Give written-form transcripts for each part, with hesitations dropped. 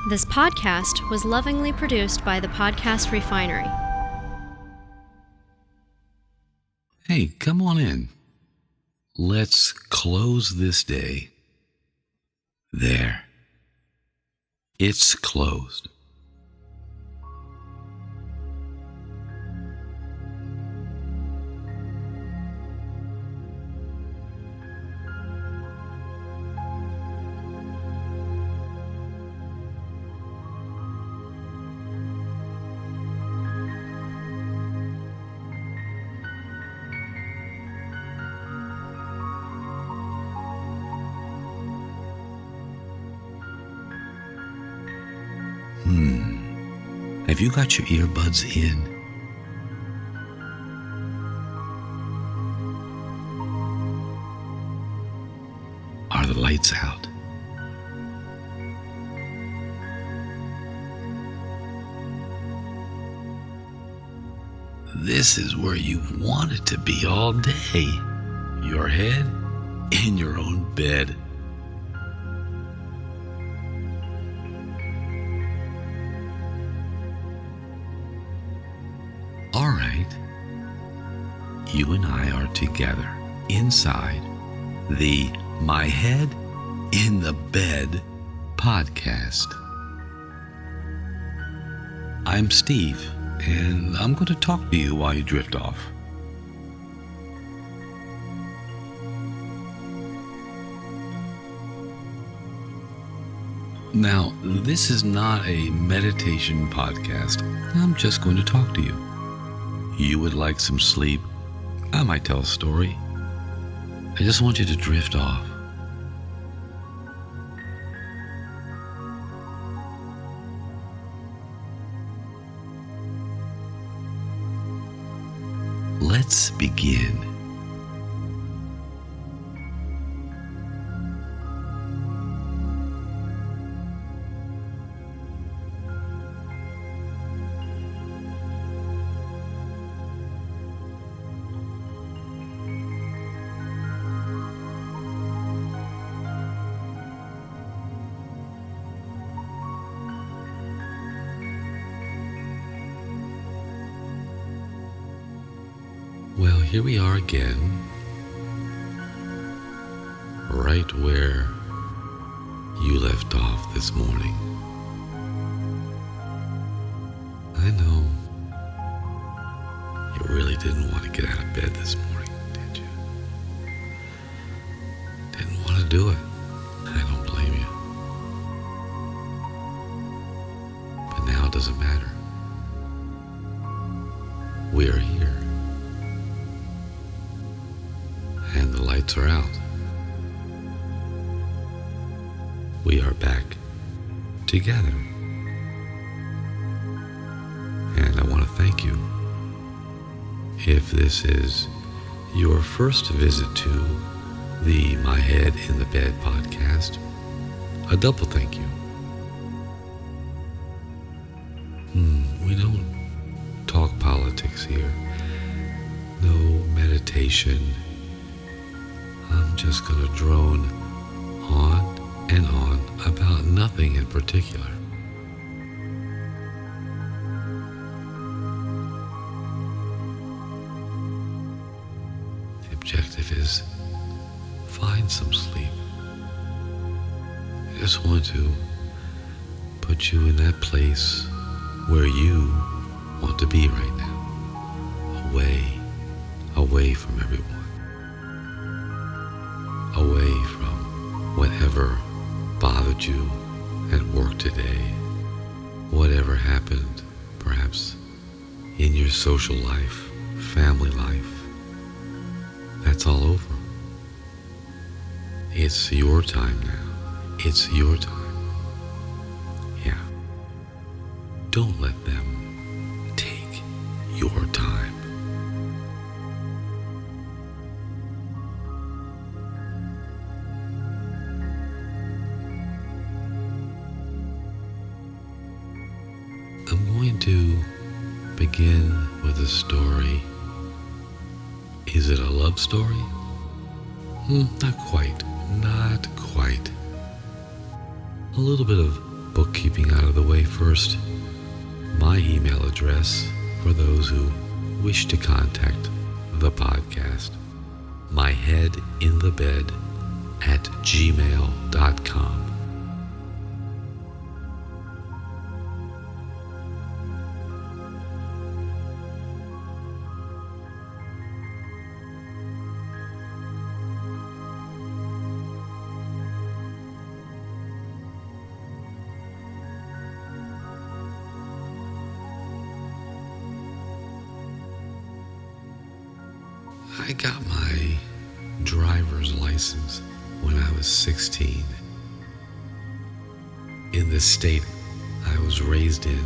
This podcast was lovingly produced by the Podcast Refinery. Hey, come on in. Let's close this day. There. It's closed. Have you got your earbuds in? Are the lights out? This is where you've wanted to be all day. Your head in your own bed. All right, you and I are together inside the My Head in the Bed podcast. I'm Steve, and I'm going to talk to you while you drift off. Now, this is not a meditation podcast. I'm just going to talk to you. You would like some sleep. I might tell a story. I just want you to drift off. Let's begin. Well, here we are again, right where you left off this morning. I know you really didn't want to get out of bed this morning, did you? Didn't want to do it. I don't blame you. But now it doesn't matter. We are here. And the lights are out. We are back together. And I want to thank you. If this is your first visit to the My Head in the Bed podcast, a double thank you. We don't talk politics here. No meditation. I'm just going to drone on and on about nothing in particular. The objective is find some sleep. I just want to put you in that place where you want to be right now. Away from everyone. Away from whatever bothered you at work today, whatever happened, perhaps in your social life, family life. That's all over. It's your time now. It's your time. Yeah. Don't let them take your time. I'm going to begin with a story. Is it a love story? Not quite. A little bit of bookkeeping out of the way first, my email address for those who wish to contact the podcast, myheadinthebed@gmail.com. I got my driver's license when I was 16. In the state I was raised in,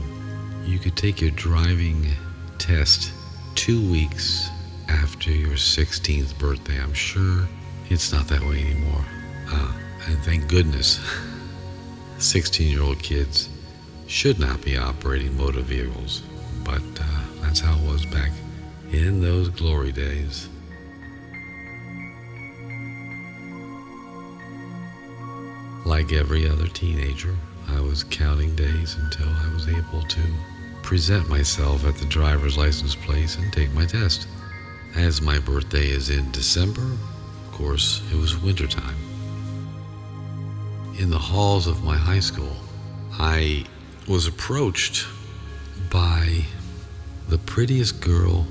you could take your driving test 2 weeks after your 16th birthday. I'm sure it's not that way anymore. And thank goodness, 16-year-old kids should not be operating motor vehicles. But that's how it was back in those glory days. Like every other teenager, I was counting days until I was able to present myself at the driver's license place and take my test. As my birthday is in December, of course, it was wintertime. In the halls of my high school, I was approached by the prettiest girl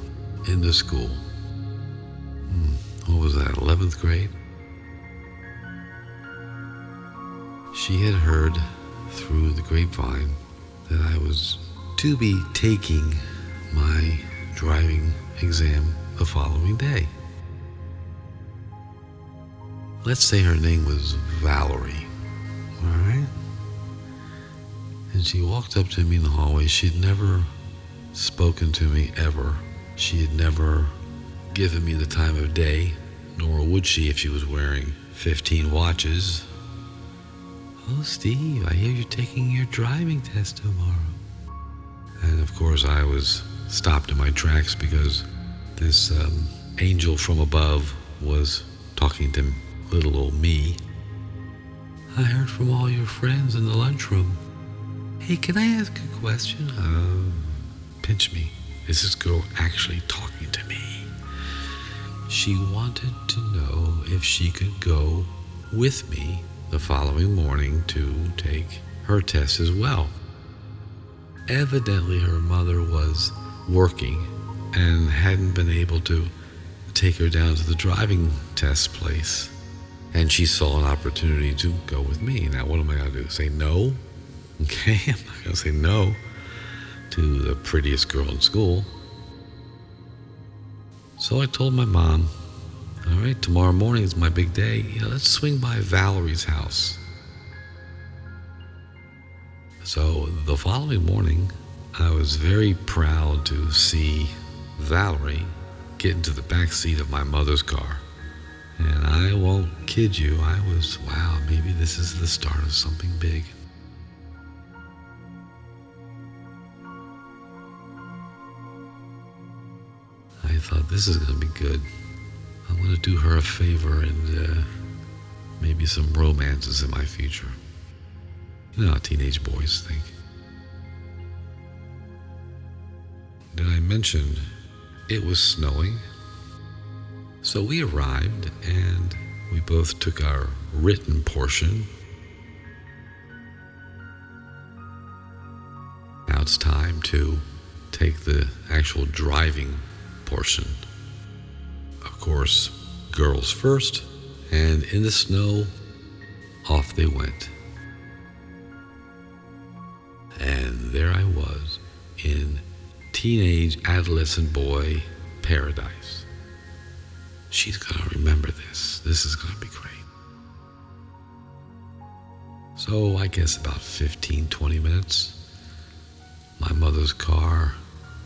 in the school. What was that, 11th grade? She had heard through the grapevine that I was to be taking my driving exam the following day. Let's say her name was Valerie, all right? And she walked up to me in the hallway. She'd never spoken to me ever. She had never given me the time of day, nor would she if she was wearing 15 watches. "Oh, Steve, I hear you're taking your driving test tomorrow." And of course, I was stopped in my tracks because this angel from above was talking to little old me. "I heard from all your friends in the lunchroom. Hey, can I ask a question?" Pinch me. Is this girl actually talking to me? She wanted to know if she could go with me the following morning to take her test as well. Evidently, her mother was working and hadn't been able to take her down to the driving test place. And she saw an opportunity to go with me. Now, what am I going to do? Say no? Okay, I'm not going to say no to the prettiest girl in school. So I told my mom, "All right, tomorrow morning is my big day. Let's swing by Valerie's house." So the following morning, I was very proud to see Valerie get into the back seat of my mother's car. And I won't kid you, I was, wow, maybe this is the start of something big. I thought, this is going to be good. I'm going to do her a favor and maybe some romances in my future. You know how teenage boys think. Did I mention it was snowing? So we arrived and we both took our written portion. Now it's time to take the actual driving portion. Of course, girls first, and in the snow, off they went. And there I was in teenage adolescent boy paradise. She's gonna remember this. This is gonna be great. So I guess about 15, 20 minutes, my mother's car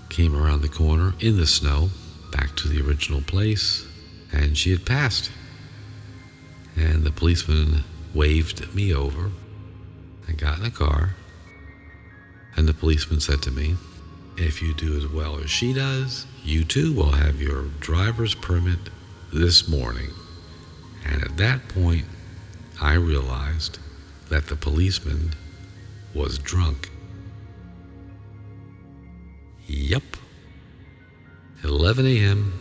came around the corner in the snow, back to the original place, and she had passed. And the policeman waved me over. I got in the car, and the policeman said to me, "If you do as well as she does, you too will have your driver's permit this morning." And at that point, I realized that the policeman was drunk. Yup. 11 a.m.,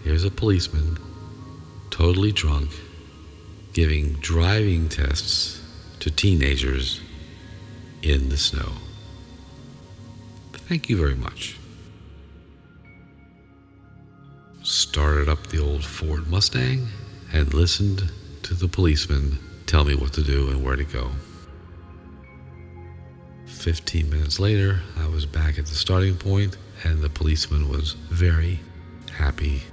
here's a policeman, totally drunk, giving driving tests to teenagers in the snow. Thank you very much. Started up the old Ford Mustang and listened to the policeman tell me what to do and where to go. 15 minutes later, I was back at the starting point, and the policeman was very happy.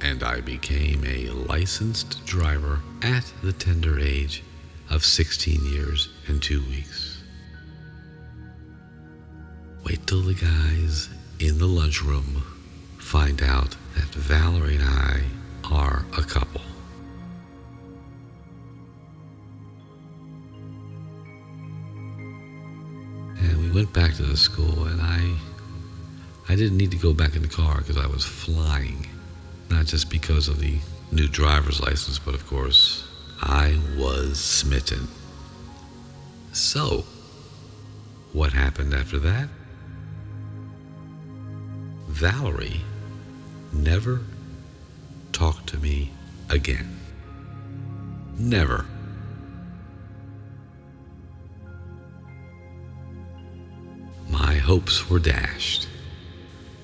And I became a licensed driver at the tender age of 16 years and 2 weeks. Wait till the guys in the lunchroom find out that Valerie and I are a couple. And we went back to the school, and I didn't need to go back in the car because I was flying. Not just because of the new driver's license, but of course, I was smitten. So, what happened after that? Valerie never talked to me again. Never. My hopes were dashed.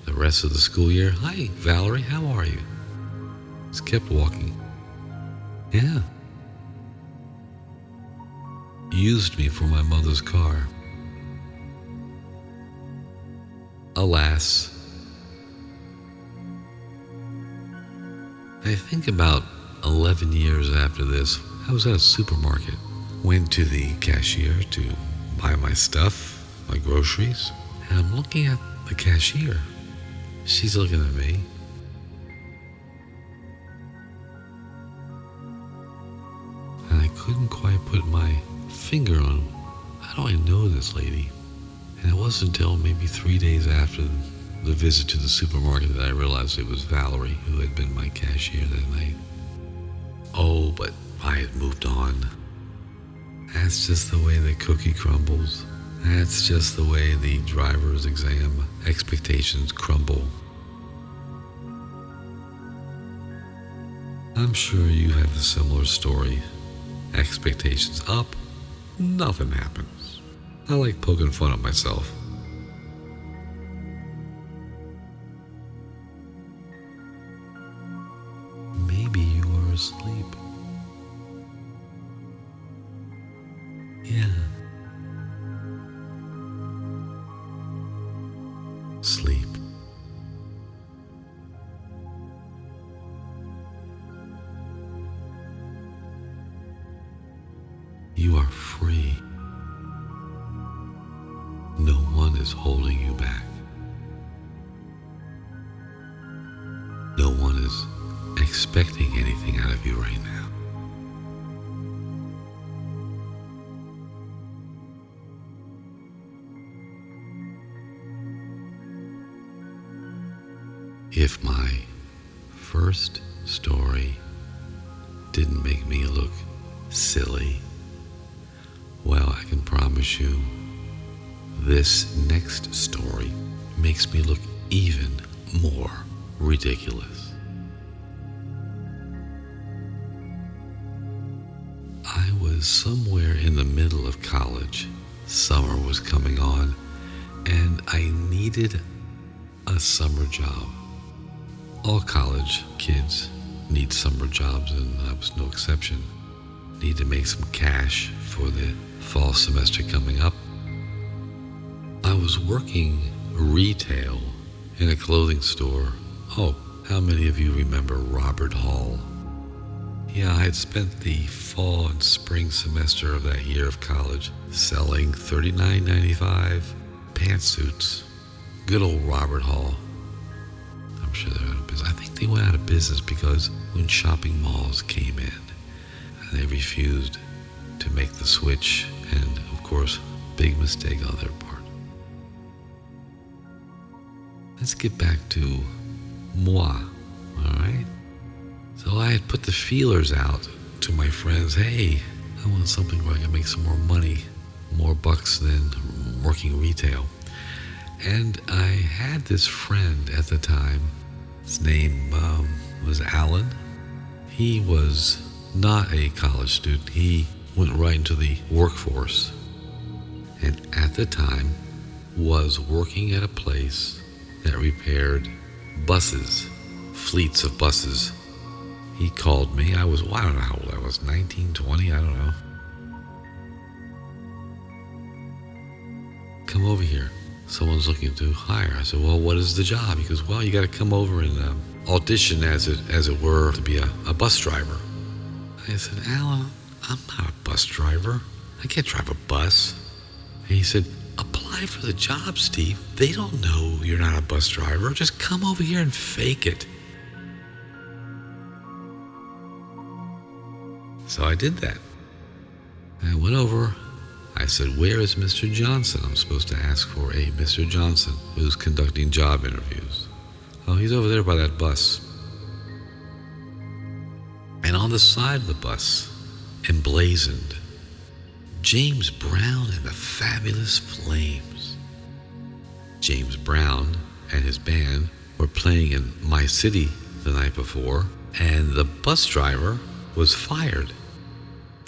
The rest of the school year, "Hi, Valerie, how are you?" Just kept walking. Yeah. Used me for my mother's car. Alas, I think about 11 years after this, I was at a supermarket. Went to the cashier to buy my stuff, my groceries, and I'm looking at the cashier. She's looking at me. And I couldn't quite put my finger on how do I know this lady? And it wasn't until maybe 3 days after the visit to the supermarket that I realized it was Valerie who had been my cashier that night. Oh, but I had moved on. That's just the way the cookie crumbles. That's just the way the driver's exam expectations crumble. I'm sure you have a similar story. Expectations up, nothing happens. I like poking fun at myself. Maybe you are asleep. Yeah. Sleep. You are free. No one is holding you back. No one is expecting anything out of you right now. If my first story didn't make me look silly, well, I can promise you this next story makes me look even more ridiculous. I was somewhere in the middle of college. Summer was coming on, and I needed a summer job. All college kids need summer jobs, and I was no exception. Need to make some cash for the fall semester coming up. I was working retail in a clothing store. Oh, how many of you remember Robert Hall? Yeah, I had spent the fall and spring semester of that year of college selling $39.95 pantsuits. Good old Robert Hall. I'm sure they're out of business. I think they went out of business because when shopping malls came in, they refused to make the switch, and of course, big mistake on their part. Let's get back to moi, all right? So I had put the feelers out to my friends. Hey, I want something where I can make some more money. more bucks than working retail. And I had this friend at the time. His name was Alan. He was not a college student. He went right into the workforce. And at the time was working at a place that repaired buses, fleets of buses. He called me. I don't know how old I was, 19, 20, I don't know. Come over here. Someone's looking to hire. I said, well, what is the job? He goes, well, you got to come over and audition, as it were, to be a bus driver. I said, Alan, I'm not a bus driver. I can't drive a bus. And he said, apply for the job, Steve. They don't know you're not a bus driver. Just come over here and fake it. So I did that. I went over. I said, where is Mr. Johnson? I'm supposed to ask for a Mr. Johnson who's conducting job interviews. Oh, he's over there by that bus. And on the side of the bus, emblazoned, James Brown and the Fabulous Flames. James Brown and his band were playing in my city the night before, and the bus driver was fired.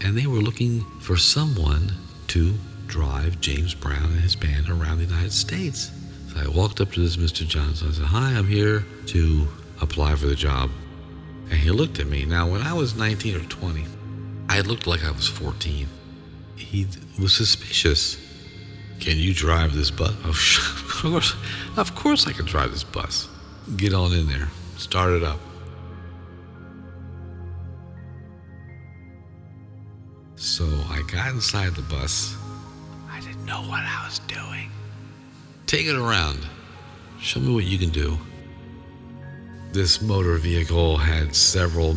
And they were looking for someone to drive James Brown and his band around the United States. So I walked up to this Mr. Johnson. I said, hi, I'm here to apply for the job. And he looked at me. Now, when I was 19 or 20, I looked like I was 14. He was suspicious. Can you drive this bus? Oh, of course I can drive this bus. Get on in there. Start it up. So I got inside the bus. I didn't know what I was doing. Take it around. Show me what you can do. This motor vehicle had several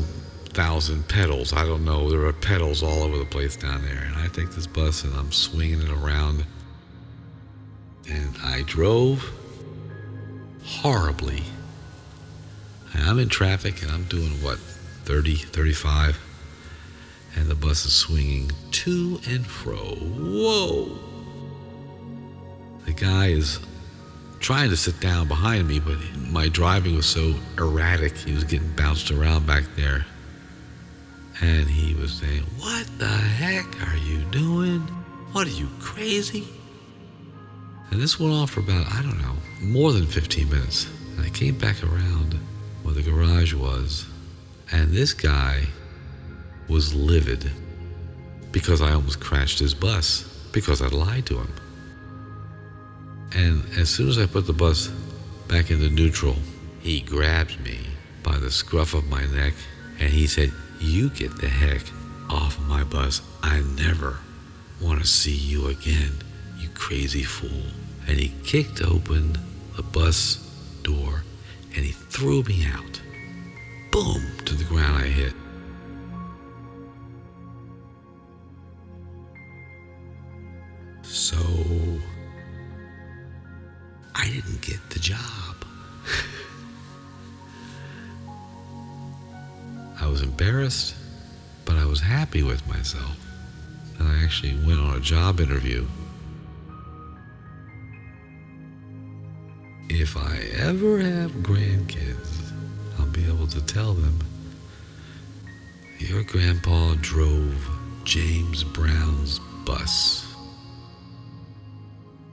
thousand pedals. I don't know. There were pedals all over the place down there. And I take this bus and I'm swinging it around. And I drove horribly. And I'm in traffic and I'm doing 30, 35. And the bus is swinging to and fro. Whoa! The guy is trying to sit down behind me, but my driving was so erratic, he was getting bounced around back there. And he was saying, what the heck are you doing? What, are you crazy? And this went on for about, I don't know, more than 15 minutes. And I came back around where the garage was, and this guy was livid because I almost crashed his bus because I lied to him. And as soon as I put the bus back into neutral, he grabbed me by the scruff of my neck and he said, you get the heck off of my bus. I never want to see you again, you crazy fool. And he kicked open the bus door and he threw me out. Boom, to the ground I hit. So I didn't get the job. I was embarrassed, but I was happy with myself. And I actually went on a job interview. If I ever have grandkids, I'll be able to tell them, your grandpa drove James Brown's bus.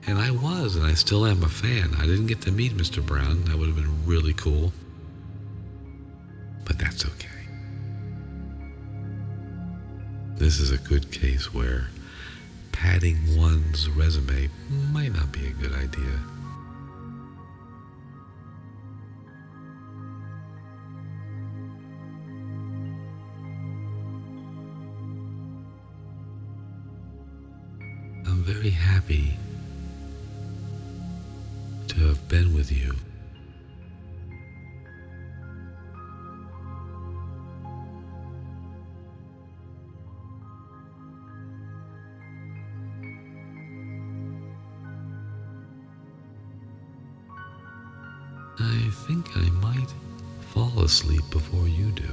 And I was, and I still am a fan. I didn't get to meet Mr. Brown. That would have been really cool. But that's okay. This is a good case where padding one's resume might not be a good idea. I'm very happy to have been with you. I think I might fall asleep before you do.